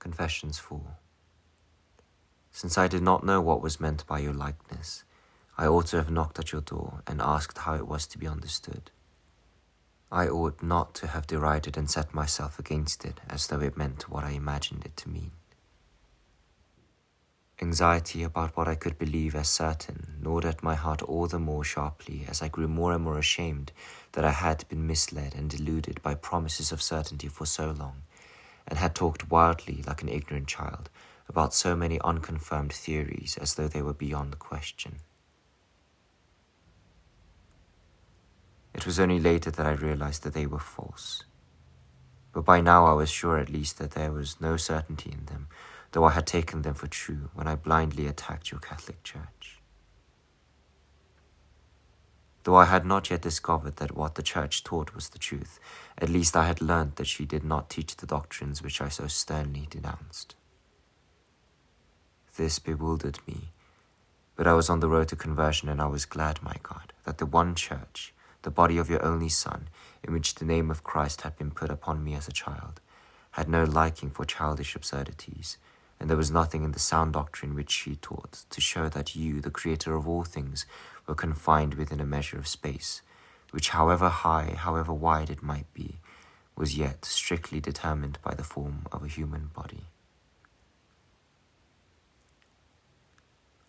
Confessions 4. Since I did not know what was meant by your likeness, I ought to have knocked at your door and asked how it was to be understood. I ought not to have derided and set myself against it as though it meant what I imagined it to mean. Anxiety about what I could believe as certain gnawed at my heart all the more sharply as I grew more and more ashamed that I had been misled and deluded by promises of certainty for so long, and had talked wildly like an ignorant child about so many unconfirmed theories as though they were beyond the question. It was only later that I realized that they were false. But by now I was sure at least that there was no certainty in them, though I had taken them for true when I blindly attacked your Catholic Church. Though I had not yet discovered that what the Church taught was the truth, at least I had learnt that she did not teach the doctrines which I so sternly denounced. This bewildered me, but I was on the road to conversion, and I was glad, my God, that the one Church, the body of your only Son, in which the name of Christ had been put upon me as a child, had no liking for childish absurdities, and there was nothing in the sound doctrine which she taught to show that you, the Creator of all things, were confined within a measure of space, which however high, however wide it might be, was yet strictly determined by the form of a human body.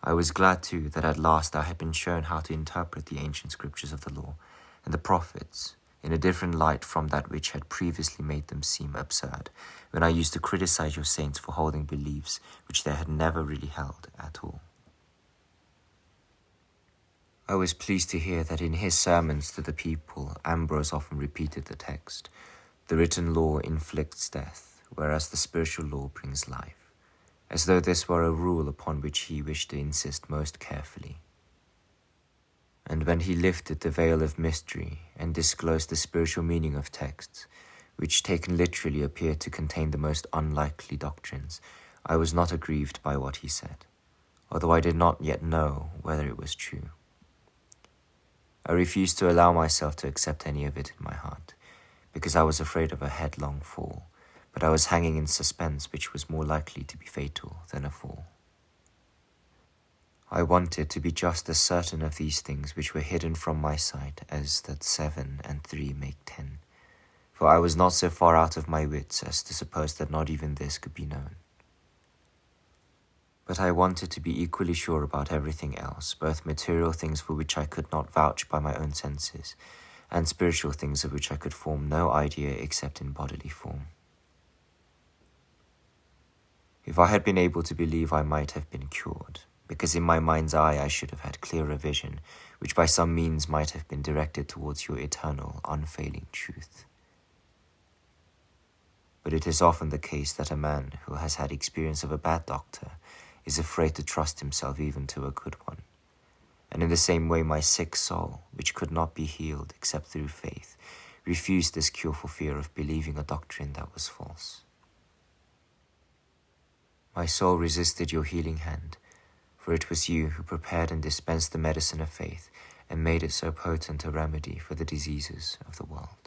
I was glad too that at last I had been shown how to interpret the ancient scriptures of the law and the prophets in a different light from that which had previously made them seem absurd, when I used to criticize your saints for holding beliefs which they had never really held at all. I was pleased to hear that in his sermons to the people, Ambrose often repeated the text, "The written law inflicts death, whereas the spiritual law brings life," as though this were a rule upon which he wished to insist most carefully. And when he lifted the veil of mystery and disclosed the spiritual meaning of texts, which taken literally appeared to contain the most unlikely doctrines, I was not aggrieved by what he said, although I did not yet know whether it was true. I refused to allow myself to accept any of it in my heart, because I was afraid of a headlong fall, but I was hanging in suspense which was more likely to be fatal than a fall. I wanted to be just as certain of these things which were hidden from my sight as that 7 and 3 make 10, for I was not so far out of my wits as to suppose that not even this could be known. But I wanted to be equally sure about everything else, both material things for which I could not vouch by my own senses, and spiritual things of which I could form no idea except in bodily form. If I had been able to believe, I might have been cured, because in my mind's eye I should have had clearer vision, which by some means might have been directed towards your eternal, unfailing truth. But it is often the case that a man who has had experience of a bad doctor is afraid to trust himself even to a good one. And in the same way my sick soul, which could not be healed except through faith, refused this cure for fear of believing a doctrine that was false. My soul resisted your healing hand, for it was you who prepared and dispensed the medicine of faith and made it so potent a remedy for the diseases of the world.